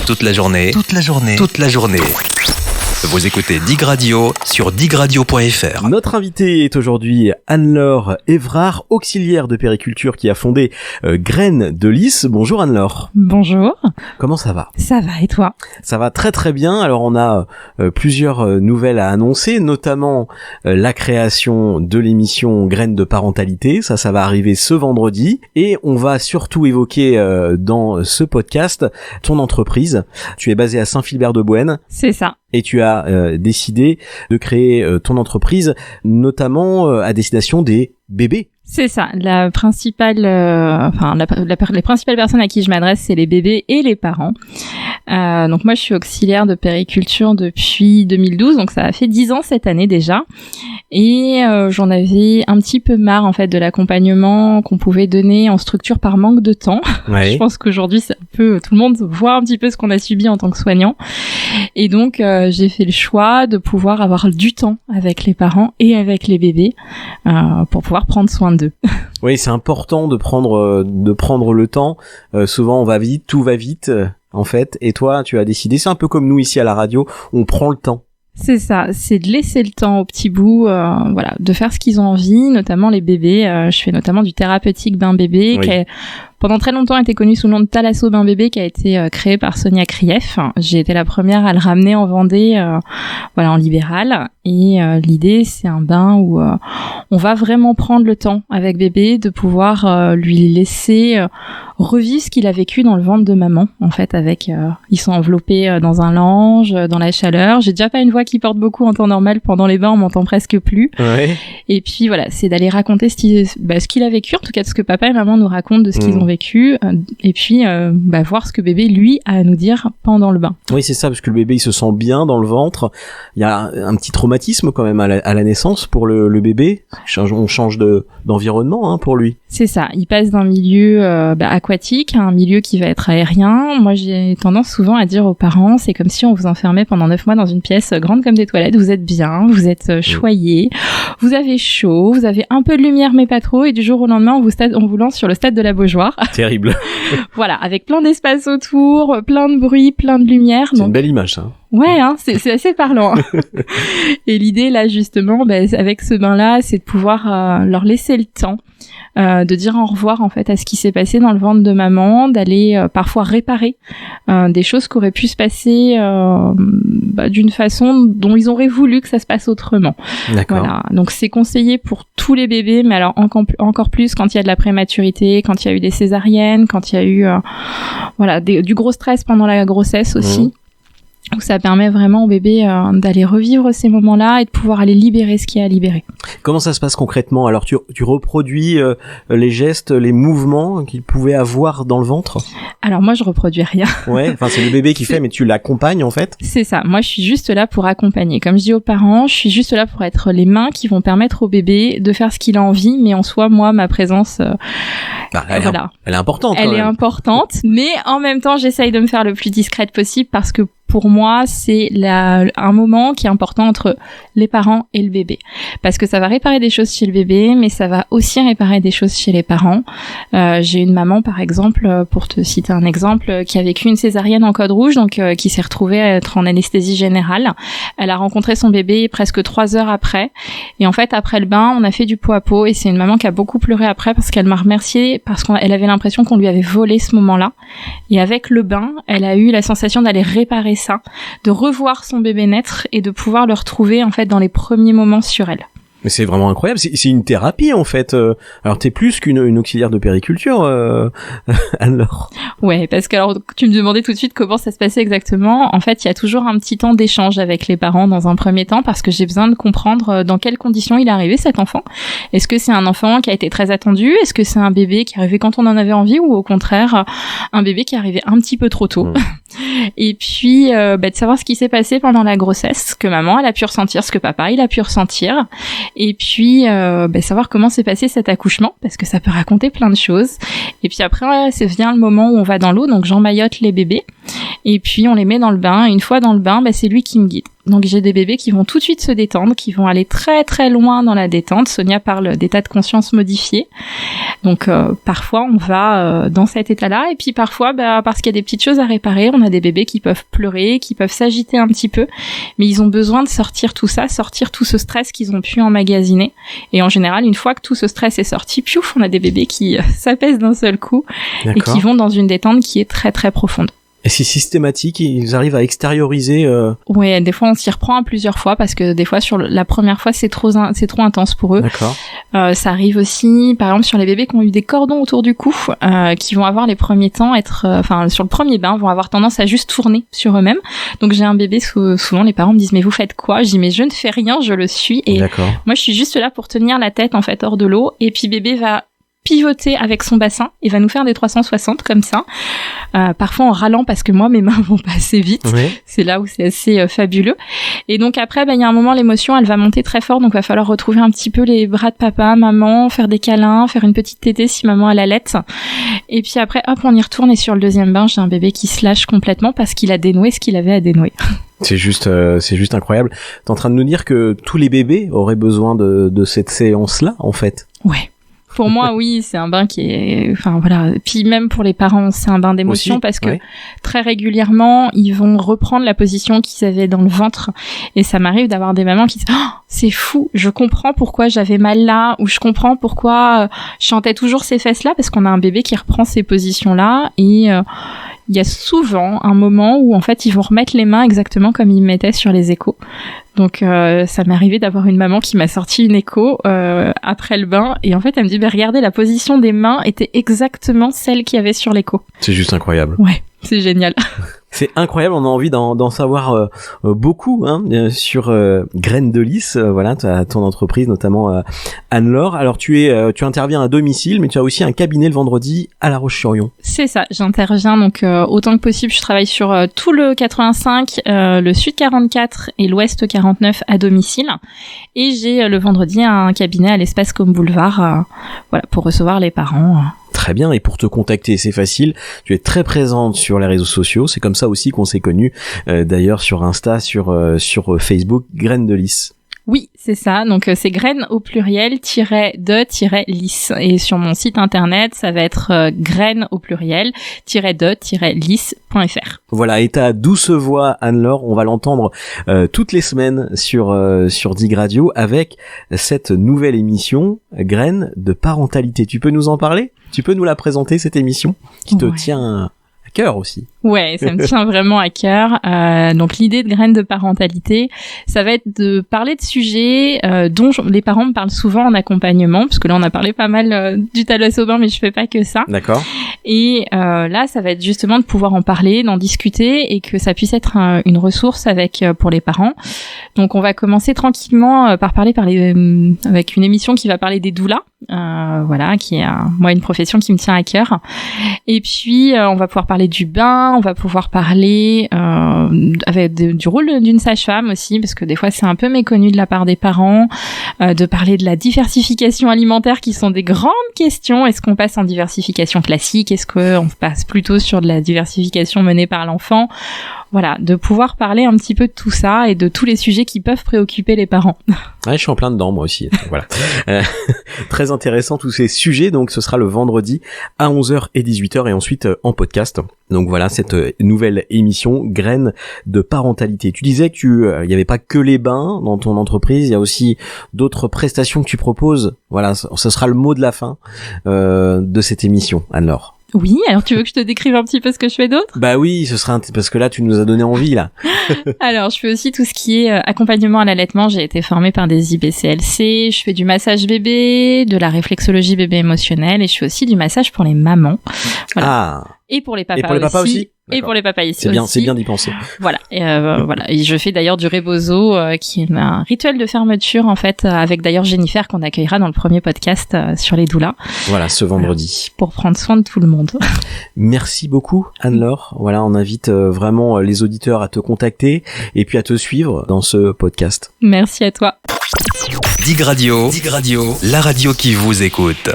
Toute la journée. Vous écoutez Dig Radio sur digradio.fr. Notre invitée est aujourd'hui Anne-Laure Évrard, auxiliaire de périculture qui a fondé Graines de Lys. Bonjour Anne-Laure. Bonjour. Comment ça va ? Ça va et toi ? Ça va très très bien. Alors on a plusieurs nouvelles à annoncer, notamment la création de l'émission Graines de parentalité. Ça va arriver ce vendredi. Et on va surtout évoquer dans ce podcast ton entreprise. Tu es basé à Saint-Philbert-de-Bouêne. C'est ça. Et tu as décidé de créer ton entreprise, notamment à destination des bébés. C'est ça. Les principales personnes à qui je m'adresse, c'est les bébés et les parents. Donc moi, je suis auxiliaire de périculture depuis 2012, donc ça a fait 10 ans cette année déjà. Et j'en avais un petit peu marre en fait de l'accompagnement qu'on pouvait donner en structure par manque de temps. Ouais. Je pense qu'aujourd'hui, c'est un peu tout le monde voit un petit peu ce qu'on a subi en tant que soignant. Et donc j'ai fait le choix de pouvoir avoir du temps avec les parents et avec les bébés pour pouvoir prendre soin d'eux. Oui, c'est important de prendre le temps. Souvent on va vite, tout va vite en fait. Et toi, tu as décidé, c'est un peu comme nous ici à la radio, on prend le temps. C'est ça, c'est de laisser le temps aux petits bouts, voilà, de faire ce qu'ils ont envie, notamment les bébés. Je fais notamment du thérapeutique bain bébé, oui, qui pendant très longtemps été connu sous le nom de Thalasso Bain Bébé, qui a été créé par Sonia Krief. J'ai été la première à le ramener en Vendée, en libéral. Et l'idée, c'est un bain où on va vraiment prendre le temps avec bébé de pouvoir lui laisser revivre ce qu'il a vécu dans le ventre de maman. En fait, ils sont enveloppés dans un lange, dans la chaleur. J'ai déjà pas une voix qui porte beaucoup en temps normal. Pendant les bains, on m'entend presque plus. Ouais. Et puis voilà, c'est d'aller raconter ce qu'il a vécu, en tout cas de ce que papa et maman nous racontent de ce qu'ils ont vécu, et puis voir ce que bébé lui a à nous dire pendant le bain. Oui, c'est ça, parce que le bébé il se sent bien dans le ventre. Il y a un petit traumatisme quand même à la naissance pour le bébé. On change d'environnement pour lui. C'est ça, il passe d'un milieu aquatique à un milieu qui va être aérien. Moi j'ai tendance souvent à dire aux parents, c'est comme si on vous enfermait pendant 9 mois dans une pièce grande comme des toilettes. Vous êtes bien, vous êtes choyé, vous avez chaud, vous avez un peu de lumière mais pas trop, et du jour au lendemain on vous lance sur le stade de la Beaujoire. Terrible. Voilà, avec plein d'espace autour, plein de bruit, plein de lumière. C'est une belle image, ça. Ouais, c'est assez parlant. Et l'idée, là, justement, avec ce bain-là, c'est de pouvoir leur laisser le temps de dire au revoir, en fait, à ce qui s'est passé dans le ventre de maman, d'aller parfois réparer des choses qui auraient pu se passer d'une façon dont ils auraient voulu que ça se passe autrement. D'accord. Voilà. Donc, c'est conseillé pour tous les bébés, mais alors encore plus quand il y a de la prématurité, quand il y a eu des césariennes, quand il y a eu du gros stress pendant la grossesse aussi. Donc ça permet vraiment au bébé d'aller revivre ces moments-là et de pouvoir aller libérer ce qu'il y a à libérer. Comment ça se passe concrètement ? Alors tu reproduis les gestes, les mouvements qu'il pouvait avoir dans le ventre ? Alors moi je reproduis rien. Ouais, enfin c'est le bébé qui fait, mais tu l'accompagnes en fait ? C'est ça, moi je suis juste là pour accompagner. Comme je dis aux parents, je suis juste là pour être les mains qui vont permettre au bébé de faire ce qu'il a envie, mais en soi, moi, ma présence... elle est importante. Elle est importante, mais en même temps j'essaye de me faire le plus discrète possible parce que pour moi, c'est un moment qui est important entre les parents et le bébé. Parce que ça va réparer des choses chez le bébé, mais ça va aussi réparer des choses chez les parents. J'ai une maman, par exemple, pour te citer un exemple, qui a vécu une césarienne en code rouge, donc qui s'est retrouvée à être en anesthésie générale. Elle a rencontré son bébé presque 3 heures après. Et en fait, après le bain, on a fait du pot à pot. Et c'est une maman qui a beaucoup pleuré après parce qu'elle m'a remerciée, parce qu'elle avait l'impression qu'on lui avait volé ce moment-là. Et avec le bain, elle a eu la sensation d'aller réparer ça, de revoir son bébé naître et de pouvoir le retrouver en fait dans les premiers moments sur elle. Mais c'est vraiment incroyable, c'est une thérapie en fait. Alors t'es plus qu'une auxiliaire de périculture, Anne-Laure. Ouais, parce que alors tu me demandais tout de suite comment ça se passait exactement. En fait, il y a toujours un petit temps d'échange avec les parents dans un premier temps parce que j'ai besoin de comprendre dans quelles conditions il est arrivé cet enfant. Est-ce que c'est un enfant qui a été très attendu ? Est-ce que c'est un bébé qui est arrivé quand on en avait envie ou au contraire un bébé qui est arrivé un petit peu trop tôt ? Et puis de savoir ce qui s'est passé pendant la grossesse, ce que maman elle a pu ressentir, ce que papa il a pu ressentir. Et puis savoir comment s'est passé cet accouchement parce que ça peut raconter plein de choses. Et puis après vient le moment où on va dans l'eau, donc j'emmaillote les bébés et puis on les met dans le bain. Et une fois dans le bain, c'est lui qui me guide. Donc j'ai des bébés qui vont tout de suite se détendre, qui vont aller très très loin dans la détente. Sonia parle d'état de conscience modifié. Donc parfois on va dans cet état-là, et puis parfois parce qu'il y a des petites choses à réparer, on a des bébés qui peuvent pleurer, qui peuvent s'agiter un petit peu, mais ils ont besoin de sortir tout ça, sortir tout ce stress qu'ils ont pu emmagasiner. Et en général, une fois que tout ce stress est sorti, piouf, on a des bébés qui s'apaisent d'un seul coup. D'accord. Et qui vont dans une détente qui est très très profonde. Et c'est systématique, ils arrivent à extérioriser. Ouais, des fois on s'y reprend plusieurs fois parce que des fois sur la première fois c'est trop intense pour eux. D'accord. Ça arrive aussi, par exemple sur les bébés qui ont eu des cordons autour du cou, qui vont avoir les premiers temps sur le premier bain, vont avoir tendance à juste tourner sur eux-mêmes. Donc j'ai un bébé, souvent les parents me disent mais vous faites quoi ? Je dis mais je ne fais rien, je le suis. Et D'accord. moi je suis juste là pour tenir la tête en fait hors de l'eau, et puis bébé va pivoter avec son bassin et va nous faire des 360 comme ça, parfois en râlant parce que moi mes mains vont pas assez vite. Oui. C'est là où c'est assez fabuleux. Et donc après il y a un moment, l'émotion elle va monter très fort, donc va falloir retrouver un petit peu les bras de papa, maman, faire des câlins, faire une petite tétée si maman elle allaite, et puis après hop on y retourne, et sur le deuxième bain j'ai un bébé qui se lâche complètement parce qu'il a dénoué ce qu'il avait à dénouer. C'est juste incroyable. T'es en train de nous dire que tous les bébés auraient besoin de cette séance-là, en fait. Ouais. Pour moi, oui, c'est un bain qui est, Puis même pour les parents, c'est un bain d'émotion aussi, parce que ouais. très régulièrement, ils vont reprendre la position qu'ils avaient dans le ventre. Et ça m'arrive d'avoir des mamans qui disent, oh, c'est fou, je comprends pourquoi j'avais mal là, ou je comprends pourquoi je chantais toujours ces fesses-là, parce qu'on a un bébé qui reprend ces positions-là, et il y a souvent un moment où en fait ils vont remettre les mains exactement comme ils mettaient sur les échos. Donc ça m'est arrivé d'avoir une maman qui m'a sorti une écho après le bain, et en fait elle me dit regardez, la position des mains était exactement celle qu'il y avait sur l'écho. C'est juste incroyable. Ouais, c'est génial. C'est incroyable, on a envie d'en savoir beaucoup sur Graines de Lys, ton entreprise, notamment Anne-Laure. Alors tu interviens à domicile, mais tu as aussi un cabinet le vendredi à La Roche-sur-Yon. C'est ça, j'interviens donc autant que possible, je travaille sur tout le 85, le Sud 44 et l'Ouest 49 à domicile, et j'ai le vendredi un cabinet à l'Espace Comme Boulevard, pour recevoir les parents. Très bien, et pour te contacter, c'est facile. Tu es très présente sur les réseaux sociaux. C'est comme ça aussi qu'on s'est connus, d'ailleurs sur Insta, sur Facebook, Graines de Lys. Oui, c'est ça. Donc c'est graines au pluriel -de-lys. Et sur mon site internet, ça va être graines au pluriel -de-lys.fr. Voilà, et ta douce voix, Anne-Laure, on va l'entendre toutes les semaines sur Dig Radio avec cette nouvelle émission Graines de parentalité. Tu peux nous en parler ? Tu peux nous la présenter, cette émission qui te tient à cœur aussi? Ouais, ça me tient vraiment à cœur. Donc l'idée de Graines de parentalité, ça va être de parler de sujets dont les parents me parlent souvent en accompagnement, parce que là on a parlé pas mal du thalasso bain, mais je fais pas que ça. D'accord. Et là, ça va être justement de pouvoir en parler, d'en discuter, et que ça puisse être une ressource pour les parents. Donc on va commencer tranquillement par parler avec une émission qui va parler des doulas, qui est moi une profession qui me tient à cœur. Et puis on va pouvoir parler du bain, on va pouvoir parler du rôle d'une sage-femme aussi, parce que des fois c'est un peu méconnu de la part des parents, de parler de la diversification alimentaire, qui sont des grandes questions. Est-ce qu'on passe en diversification classique? Est-ce qu'on passe plutôt sur de la diversification menée par l'enfant? Voilà, de pouvoir parler un petit peu de tout ça et de tous les sujets qui peuvent préoccuper les parents. Ouais, je suis en plein dedans moi aussi. Voilà. Très intéressant tous ces sujets. Donc ce sera le vendredi à 11h et 18h et ensuite en podcast. Donc voilà, cette nouvelle émission Graines de parentalité. Tu disais que il y avait pas que les bains dans ton entreprise, il y a aussi d'autres prestations que tu proposes. Voilà, ce sera le mot de la fin de cette émission, Anne-Laure. Oui, alors tu veux que je te décrive un petit peu ce que je fais d'autre? Bah oui, ce sera parce que là tu nous as donné envie là. Alors je fais aussi tout ce qui est accompagnement à l'allaitement. J'ai été formée par des IBCLC, je fais du massage bébé, de la réflexologie bébé émotionnelle, et je fais aussi du massage pour les mamans. Voilà. Ah. Et pour les papas aussi. Et pour les papas aussi. Et pour les papas ici c'est bien, aussi. C'est bien d'y penser. Voilà. Et je fais d'ailleurs du rebozo, qui est un rituel de fermeture, en fait, avec d'ailleurs Jennifer, qu'on accueillera dans le premier podcast sur les doulas. Voilà, ce vendredi. Pour prendre soin de tout le monde. Merci beaucoup, Anne-Laure. Voilà, on invite vraiment les auditeurs à te contacter et puis à te suivre dans ce podcast. Merci à toi. Dig Radio, la radio qui vous écoute.